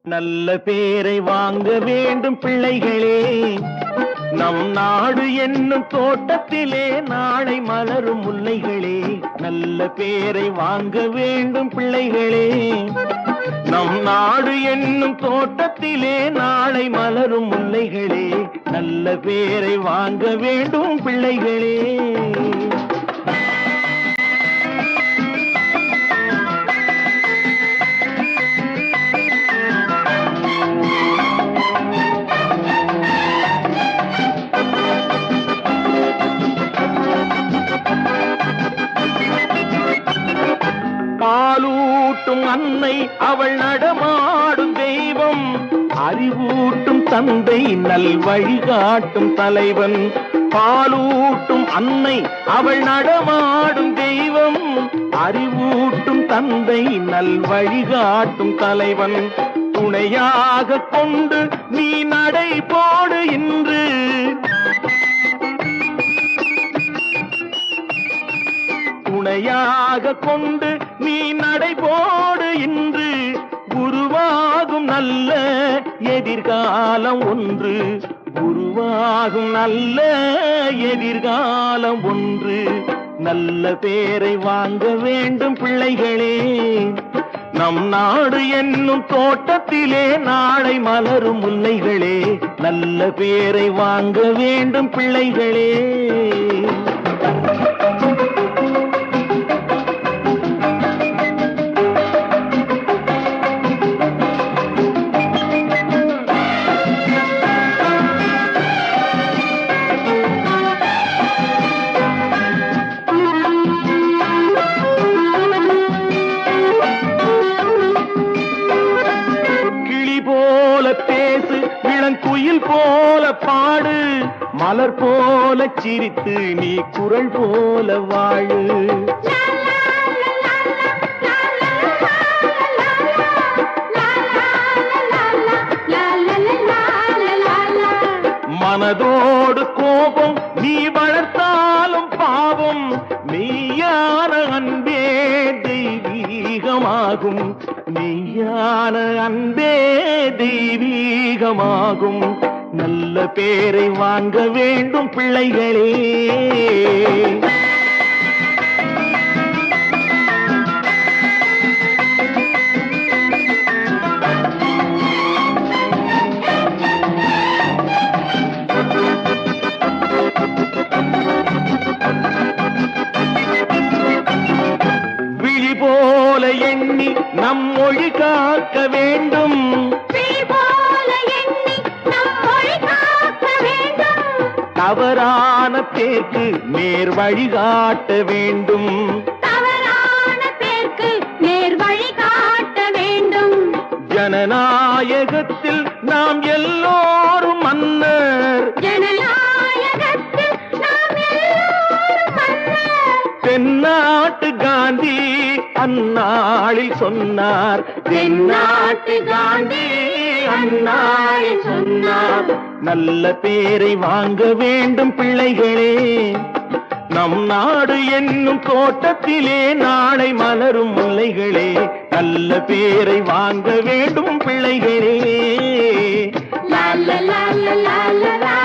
நல்ல பேரை வாங்க வேண்டும் பிள்ளைகளே, நம் நாடு என்னும் தோட்டத்திலே நாளை மலரும் முல்லைகளே. நல்ல பேரை வாங்க வேண்டும் பிள்ளைகளே, நம் நாடு என்னும் தோட்டத்திலே நாளை மலரும் முல்லைகளே. நல்ல பேரை வாங்க வேண்டும் பிள்ளைகளே. பாலூட்டும் அன்னை அவள் நடமாடும் தெய்வம், அறிவூட்டும் தந்தை நல் வழிகாட்டும் தலைவன். பாலூட்டும் அன்னை அவள் நடமாடும் தெய்வம், அறிவூட்டும் தந்தை நல் வழிகாட்டும் தலைவன். துணையாக கொண்டு நீ நடை போடு இன்று, துணையாக கொண்டு நீ நடைபோடு இன்று. உருவாகும் நல்ல எதிர்காலம் ஒன்று, உருவாகும் நல்ல எதிர்காலம் ஒன்று. நல்ல பேரை வாங்க வேண்டும் பிள்ளைகளே, நம் நாடு என்னும் தோட்டத்திலே நாளை மலரும் முல்லைகளே. நல்ல பேரை வாங்க வேண்டும் பிள்ளைகளே. பேசு, இளங்குயில் போல பாடு, மலர் போல சிரித்து நீ குரல் போல வாழு. மனதோடு கோபம் நீ வளர்த்தாலும் பாவம், மெய்யான அன்பே தெய்வீகமாகும், மெய்யான அன்பே தெய்வீகமாகும். நல்ல பேரை வாங்க வேண்டும் பிள்ளைகளே. விழி போல எண்ணி நம் மொழி காக்க வேண்டும், தவறான பேருக்கு நேர் வழிகாட்ட வேண்டும், தவறான பேருக்கு நேர் வழிகாட்ட வேண்டும். ஜனநாயகத்தில் நாம் எல்லோரும் மன்னர், ஜனநாயகத்தில் நாம் எல்லோரும் மன்னர். தென்னாட்டு காந்தி அந்நாளில் சொன்னார், தென்னாட்டு காந்தி அந்நாளில் சொன்னார். நல்ல பேரை வாங்க வேண்டும் பிள்ளைகளே, நம் நாடு என்னும் தோட்டத்திலே நாளை மலரும் முல்லைகளே. நல்ல பேரை வாங்க வேண்டும் பிள்ளைகளே. லா லா லா லா லா லா.